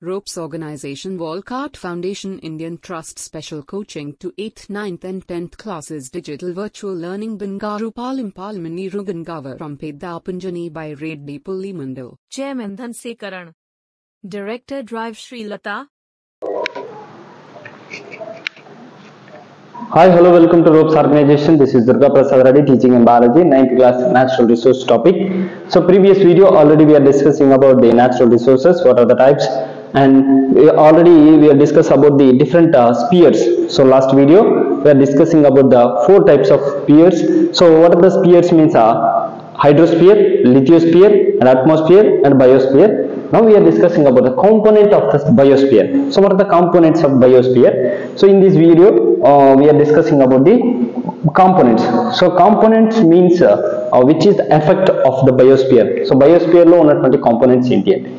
Ropes Organization Walcott Foundation Indian Trust Special Coaching to 8th, 9th and 10th classes Digital Virtual Learning Bangaru Palmani Rugangavar from Pedapunjani by Reddy Pulli Mandal. Chairman Dhanse Karan. Director Drive Sri Lata. Hi, hello, welcome to Ropes Organization. This is Durga Prasad Reddy teaching in biology, 9th class natural resource topic. So previous video already we are discussing about the natural resources, what are the types, and we are discussed about the different spheres. So last video we are discussing about the 4 types of spheres. So what are the spheres means hydrosphere, lithosphere and atmosphere and biosphere. Now we are discussing about the component of the biosphere. So what are the components of biosphere? So in this video we are discussing about the components. So components means which is the effect of the biosphere. So biosphere lo unnatuvanti components enti ante.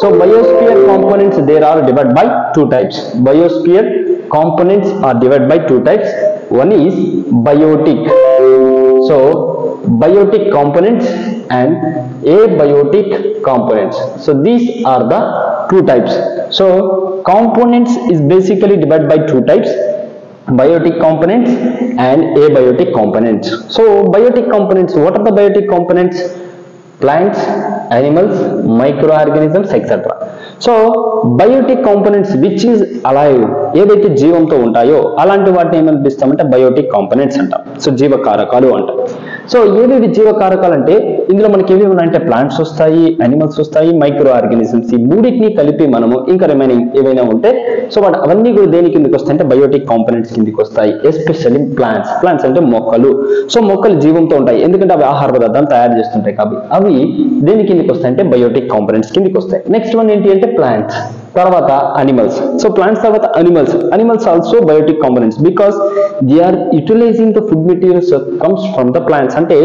So biosphere components there are divided by 2 types. Biosphere components are divided by 2 types. One is biotic. So biotic components and abiotic components. So these are the 2 types. So components is basically divided by 2 types, biotic components and abiotic components. So biotic components, what are the biotic components? Plants, animals, microorganisms, etc. So biotic components which is alive, ఏదైతే జీవంతో ఉంటాయో అలాంటి వాటిని ఏమని పిలుస్తామంటే biotic components అంటాం. So జీవకారకాలు అంటాం. So ఏవేవి జీవకారకాలు అంటే ఇందులో మనకి ఏవి ఉన్నాయంటే ప్లాంట్స్ వస్తాయి, అనిమల్స్ వస్తాయి, మైక్రో ఆర్గానిజమ్స్, ఈ మూడింటిని కలిపి మనము ఇంకా రిమైనింగ్ ఏవైనా ఉంటే సో వాటి అవన్నీ కూడా దేని కిందకి వస్తాయి అంటే బయోటిక్ కాంపోనెంట్స్ కిందకి వస్తాయి. ఎస్పెషల్లీ ప్లాంట్స్ అంటే మొక్కలు. సో మొక్కలు జీవంతో ఉంటాయి ఎందుకంటే అవి ఆహార పదార్థాలు తయారు చేస్తుంటాయి కాబట్టి అవి దేని కిందకి వస్తాయి అంటే బయోటిక్ కాంపోనెంట్స్ కిందకి వస్తాయి. నెక్స్ట్ వన్ ఏంటి అంటే ప్లాంట్స్, తర్వాత అనిమల్స్. సో ప్లాంట్స్ తర్వాత animals also biotic components because they are utilizing the food materials comes from the plants. అంటే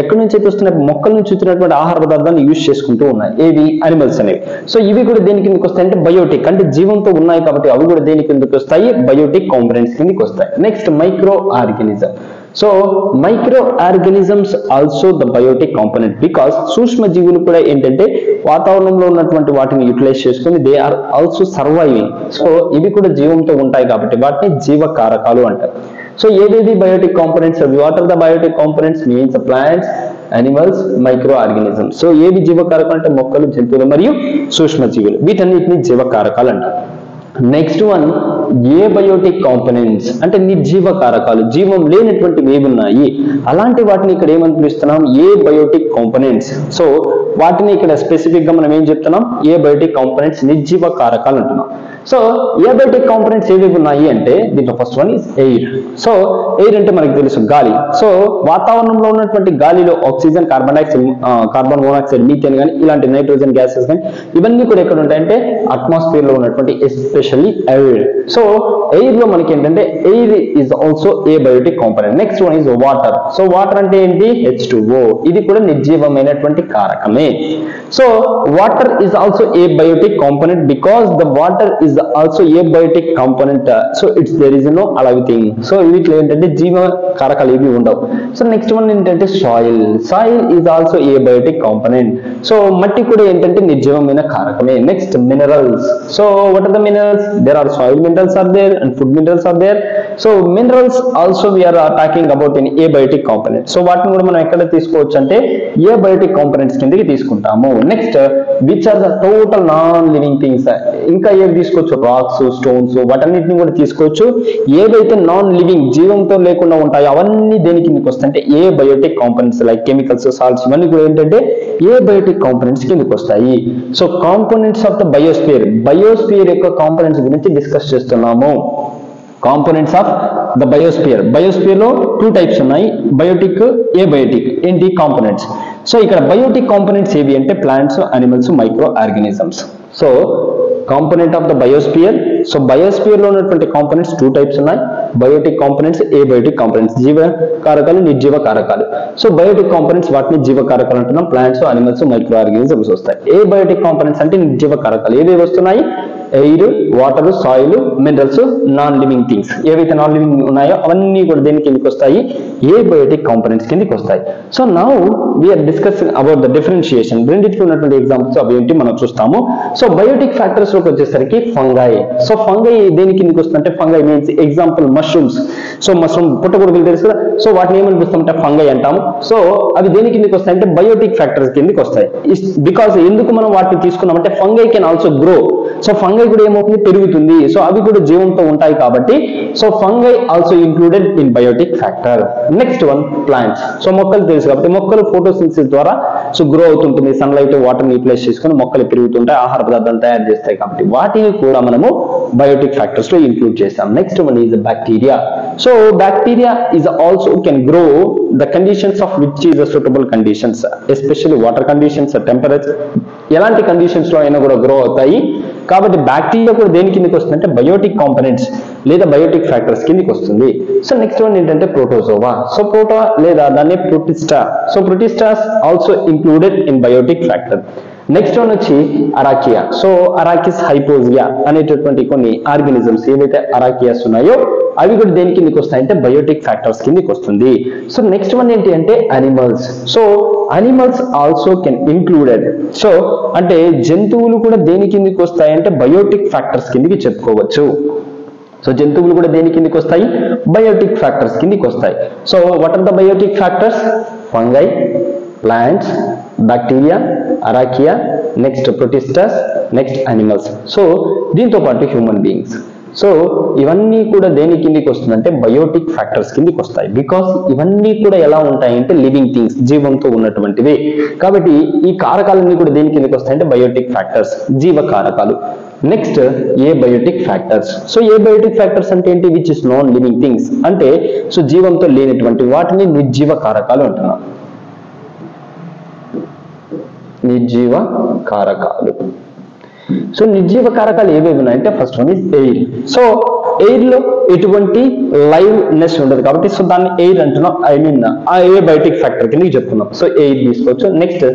ఎక్కడి నుంచి అయితే వస్తున్న మొక్కల నుంచి వచ్చినటువంటి ఆహార పదార్థాలను యూజ్ చేసుకుంటూ ఉన్నాయి ఏవి అనిమల్స్ అనేవి. సో ఇవి కూడా దేని కిందకి వస్తాయి అంటే బయోటిక్, అంటే జీవంతో ఉన్నాయి కాబట్టి అవి కూడా దేని కిందకి వస్తాయి బయోటిక్ కాంపోనెంట్స్ కిందకి వస్తాయి. Next micro organism. So micro organisms also the biotic component because సూక్ష్మ జీవులు కూడా ఏంటంటే వాతావరణంలో ఉన్నటువంటి వాటిని యూటిలైజ్ చేసుకుని they are also surviving. So ఇవి కూడా జీవంతో ఉంటాయి కాబట్టి వాటిని జీవకారకాలు అంటారు. సో ఏవేవి biotic components? What are the biotic components means plants, animals, micro organisms. So ఏవి జీవకారకాలు అంటే మొక్కలు, జంతువులు మరియు సూక్ష్మ జీవులు, వీటన్నిటిని జీవకారకాలు అంటారు. నెక్స్ట్ వన్ ఏబయోటిక్ కాంపోనెంట్స్ అంటే నిర్జీవ కారకాలు, జీవం లేనటువంటివి ఏవి ఉన్నాయి అలాంటి వాటిని ఇక్కడ ఏమని పిలుస్తున్నాం ఏబయోటిక్ కాంపోనెంట్స్. సో వాటిని ఇక్కడ స్పెసిఫిక్ గా మనం ఏం చెప్తున్నాం ఏబయోటిక్ కాంపోనెంట్స్, నిర్జీవ కారకాలు అంటున్నాం. సో ఏబయోటిక్ కాంపోనెంట్స్ ఏవేవి ఉన్నాయి అంటే దీంట్లో first one is air. So air అంటే మనకు తెలుసు గాలి. సో వాతావరణంలో ఉన్నటువంటి గాలిలో oxygen, carbon dioxide, carbon monoxide, methane కానీ ఇలాంటి నైట్రోజన్ గ్యాసెస్ కానీ ఇవన్నీ కూడా ఎక్కడ ఉంటాయంటే అట్మాస్ఫియర్ లో ఉన్నటువంటి ఎస్పెషల్లీ ఎయిర్. సో ఎయిర్ లో మనకి ఏంటంటే air is also abiotic component. Next one is water. So water అంటే ఏంటి H2O, ఇది కూడా నిర్జీవమైనటువంటి కారకమే. So water is also abiotic component because the water is also abiotic component. So it's there is no alive thing. So వీటిలో ఏంటంటే జీవ కారకాలు ఏవి ఉండవు. సో నెక్స్ట్ వన్ ఏంటంటే soil. Soil is also abiotic component. So మట్టి కూడా ఏంటంటే నిర్జీవమైన కారకమే. Next minerals. So what are the minerals? There are soil minerals are there and food minerals are there. So minerals also we are talking about in abiotic component. So వాటిని కూడా మనం ఎక్కడ తీసుకోవచ్చు అంటే abiotic components కిందకి తీసుకుంటాము. Next which are the total non living things. ఇంకా ఏవి తీసుకోవచ్చు? రాక్స్, స్టోన్స్, వాటన్నిటిని కూడా తీసుకోవచ్చు. ఏవైతే నాన్ లివింగ్ జీవంతో లేకుండా ఉంటాయో అవన్నీ దేని కిందకి వస్తాయి అంటే abiotic components like chemicals, salts ఇవన్నీ కూడా ఏంటంటే abiotic components కిందకి వస్తాయి. So components of the biosphere, biosphere యొక్క కాంపోనెంట్స్ గురించి డిస్కస్ చేస్తున్నాము. Components of the biosphere. Biosphere లో 2 టైప్స్ ఉన్నాయి, బయోటిక్, ఏబయోటిక్. ఏంటి కాంపోనెంట్స్? సో ఇక్కడ బయోటిక్ కాంపోనెంట్స్ ఏవి అంటే plants, animals, micro organisms. So component of the biosphere. So biosphere లో ఉన్నటువంటి కాంపోనెంట్స్ 2 టైప్స్ ఉన్నాయి, బయోటిక్ కాంపోనెంట్స్, ఏబయోటిక్ కాంపోనెంట్స్, జీవ కారకాలు, నిర్జీవ కారకాలు. సో బయోటిక్ కాంపోనెంట్స్ వాటిని జీవ కారకాలు అంటున్నాం, ప్లాంట్స్, అనిమల్స్, మైక్రో ఆర్గానిజమ్స్ వస్తాయి. ఏబయోటిక్ కాంపోనెంట్స్ అంటే నిర్జీవ కారకాలు ఏవేవి వస్తున్నాయి? Air, water, soil, minerals, non living things. ఏవైతే నాన్ లివింగ్ ఉన్నాయో అవన్నీ కూడా దేని కిందకి వస్తాయి? ఏబయోటిక్ కాంపోనెంట్స్ కిందకి వస్తాయి. So now we are discussing about the differentiation. రెండింటికి ఉన్నటువంటి ఎగ్జాంపుల్స్ అవి ఏంటి మనం చూస్తాము. సో బయోటిక్ ఫ్యాక్టర్స్ లోకి వచ్చేసరికి ఫంగై. సో ఫంగై దేని కిందకి వస్తుందంటే, fungi means example mushrooms. So mushroom పుట్టగొడుగులు తెలుసు కదా, సో వాటిని ఏమని పిలుస్తామంటే ఫంగై అంటాము. సో అవి దేని కిందకి వస్తాయంటే బయోటిక్ ఫ్యాక్టర్స్ కిందకి వస్తాయి. బికాస్ ఎందుకు మనం వాటిని తీసుకున్నామంటే fungi can also grow. So fungi కూడా ఏమవుతుంది? పెరుగుతుంది. సో అవి కూడా జీవంతో ఉంటాయి కాబట్టి so fungi also included in biotic factor. Next one plants. So మొక్కలు తెలుసు కాబట్టి మొక్కలు ఫోటోసింథసిస్ ద్వారా సో గ్రో అవుతుంటుంది. సన్లైట్, వాటర్ ని యూటిలైజ్ చేసుకుని మొక్కలు పెరుగుతుంటాయి, ఆహార పదార్థాలు తయారు చేస్తాయి కాబట్టి వాటిని కూడా మనము బయోటిక్ ఫ్యాక్టర్స్ లో ఇంక్లూడ్ చేస్తాం. Next one is bacteria. So bacteria is also can grow the conditions of which is a suitable conditions, especially water conditions, temperature, ఎలాంటి కండిషన్స్ లో అయినా కూడా గ్రో అవుతాయి. కాబట్టి బ్యాక్టీరియా కూడా దేని కిందకి వస్తుందంటే బయోటిక్ కాంపోనెంట్స్ లేదా బయోటిక్ ఫ్యాక్టర్స్ కిందకి వస్తుంది. సో నెక్స్ట్ వన్ ఏంటంటే ప్రోటోజోవా. సో ప్రోటో లేదా దాన్ని protista. So protistas also included in biotic factor. Next one వచ్చి అరాకియా. సో అరాకిస్ హైపోజియా అనేటటువంటి కొన్ని ఆర్గానిజమ్స్ ఏవైతే అరాకియాస్ ఉన్నాయో అవి కూడా దేని కిందకి వస్తాయంటే బయోటిక్ ఫ్యాక్టర్స్ కిందకి వస్తుంది. సో నెక్స్ట్ వన్ ఏంటి అంటే animals. So animals also can included. So అంటే జంతువులు కూడా దేని కిందకి వస్తాయంటే బయోటిక్ ఫ్యాక్టర్స్ కిందకి చెప్పుకోవచ్చు. సో జంతువులు కూడా దేని కిందకి వస్తాయి? బయోటిక్ ఫ్యాక్టర్స్ కిందకి వస్తాయి. So what are the biotic factors? Fungi, plants, bacteria, archaea, next protistas, next animals. So దీంతో పాటు హ్యూమన్ బీయింగ్స్. సో ఇవన్నీ కూడా దేని కిందకి వస్తుందంటే బయోటిక్ ఫ్యాక్టర్స్ కిందకి వస్తాయి. బికాస్ ఇవన్నీ కూడా ఎలా ఉంటాయంటే లివింగ్ థింగ్స్, జీవంతో ఉన్నటువంటివి. కాబట్టి ఈ కారకాలన్నీ కూడా దేని కిందకి వస్తాయంటే బయోటిక్ ఫ్యాక్టర్స్, జీవ కారకాలు. నెక్స్ట్ ఏ బయోటిక్ ఫ్యాక్టర్స్. సో ఏ బయోటిక్ ఫ్యాక్టర్స్ అంటే ఏంటి? Which is non living things. అంటే సో జీవంతో లేనటువంటి వాటిని నిర్జీవ కారకాలు అంటున్నాం. నిర్జీవ కారకాలు. సో నిర్జీవ కారకాలు ఏవేవి ఉన్నాయంటే first one is air. So air లో ఎటువంటి లైవ్నెస్ ఉండదు కాబట్టి సో దాన్ని ఎయిర్ అంటున్నాం. ఐ మీన్ ఆ ఏ బయోటిక్ ఫ్యాక్టర్ కింద చెప్తున్నాం. సో ఎయిర్ తీసుకోవచ్చు. Next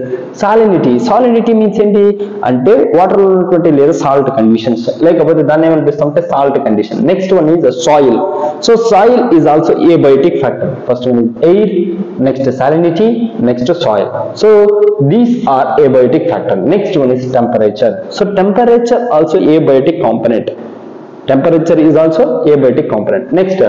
salinity. సాలినిటీ మీన్స్ ఏంటి అంటే వాటర్ లో ఉన్నటువంటి లేదా సాల్ట్ కండిషన్స్, లేకపోతే దాన్ని ఏమనిపిస్తాం అంటే salt condition. Next one is soil. So soil is also abiotic factor. First one is air, next salinity, next soil. So these are abiotic factor. Next one is temperature. So temperature also abiotic component. Temperature is also abiotic component. Next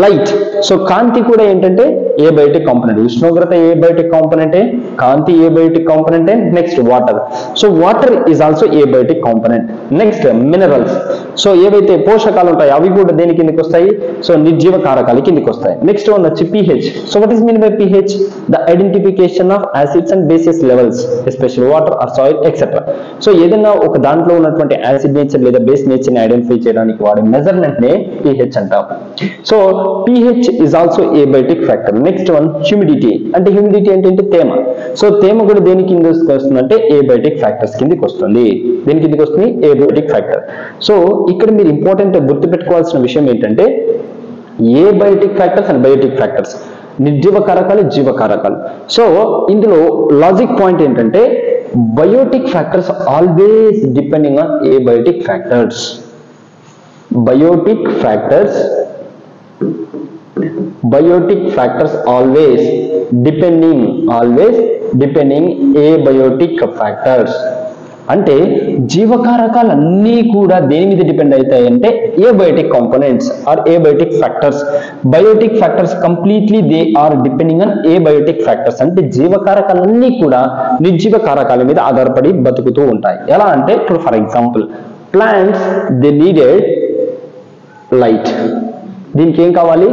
light. So కాంతి కూడా ఏంటంటే abiotic component. ఉష్ణోగ్రత abiotic component, Kanthi abiotic component. Next water. So water is also abiotic component. Next minerals. So ఏవైతే పోషకాలు ఉంటాయో అవి కూడా దేని కిందకి వస్తాయి? సో నిర్జీవ కారకాల కిందకి వస్తాయి. నెక్స్ట్ వన్ వచ్చి pH. So what is mean by pH? The identification of acids and bases levels, especially water or soil etcetera. So ఏదైనా ఒక దాంట్లో ఉన్నటువంటి యాసిడ్ నేచర్ లేదా బేస్ నేచర్ ని ఐడెంటిఫై చేయడానికి వాడే మెజర్మెంట్ నే pH అంటాం. So pH is also abiotic factor. Next one humidity. అంటే హ్యూమిడిటీ అంటే తేమ. సో తేమ కూడా దేని కింద వస్తుందంటే abiotic ఫ్యాక్టర్స్ కిందకి వస్తుంది. దేని కిందకి వస్తుంది? abiotic factor. సో ఇక్కడ మీరు ఇంపార్టెంట్ గుర్తుపెట్టుకోవాల్సిన విషయం ఏంటంటే abiotic factors and biotic factors, నిర్జీవ కారకాలు, జీవ కారకాలు. సో ఇందులో లాజిక్ పాయింట్ ఏంటంటే biotic factors always depending on abiotic factors. Biotic factors always depending abiotic factors. అంటే జీవకారకాలు అన్నీ కూడా దేని మీద డిపెండ్ అవుతాయంటే abiotic components or abiotic factors. Biotic factors completely they are depending on abiotic factors. అంటే జీవకారకాలన్నీ కూడా నిర్జీవ కారకాల మీద ఆధారపడి బతుకుతూ ఉంటాయి. ఎలా అంటే ఇప్పుడు for example plants they needed light. దీనికి ఏం కావాలి?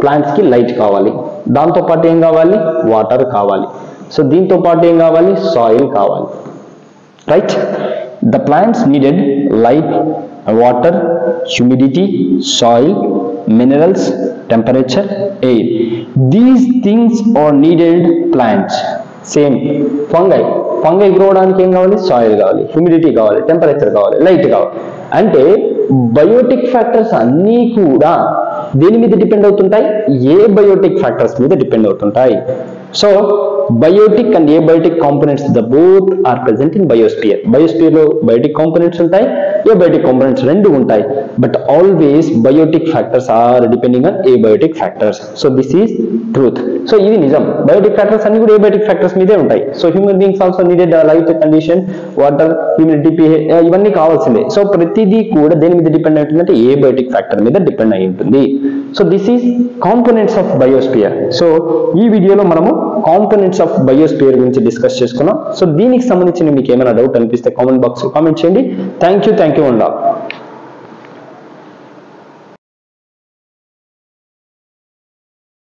ప్లాంట్స్ కి లైట్ కావాలి. దాంతో పాటు ఏం కావాలి? వాటర్ కావాలి. సో దీంతో పాటు ఏం కావాలి? సాయిల్ కావాలి. Right? The plants needed light, water, humidity, soil, minerals, temperature, air. These things are needed plants. Same fungi grow అవడానికి ఏం కావాలి? సాయిల్ కావాలి, హ్యూమిడిటీ కావాలి, టెంపరేచర్ కావాలి, లైట్ కావాలి. అంటే బయోటిక్ ఫ్యాక్టర్స్ అన్నీ కూడా దేని మీద డిపెండ్ అవుతుంటాయి? ఏ బయోటిక్ ఫ్యాక్టర్స్ మీద డిపెండ్ అవుతుంటాయి. So biotic and abiotic components the both are present in biosphere. Biosphere లో బయోటిక్ కాంపోనెంట్స్ ఉంటాయి, ఏబయోటిక్ కాంపోనెంట్స్ రెండు ఉంటాయి. But always biotic factors are depending on abiotic factors. So this is truth. So ఇది నిజం. Biotique factors అన్ని కూడా abiotic factors మీదే ఉంటాయి. So human beings also needed light, condition, water, humidity, pH ఇవన్నీ కావాల్సిందే. సో ప్రతిదీ కూడా దేని మీద డిపెండ్ అయి ఉంటుందంటే ఏబయోటిక్ ఫ్యాక్టర్ మీద డిపెండ్ అయి ఉంటుంది. So this is components of biosphere. So ఈ వీడియోలో మనము కాంపోనెంట్స్ ఆఫ్ బయోస్పియర్ గురించి డిస్కస్ చేసుకున్నాం. సో దీనికి సంబంధించి మీకు ఏమైనా డౌట్ అనిపిస్తే కామెంట్ బాక్స్ లో కామెంట్ చేయండి. Thank you and all.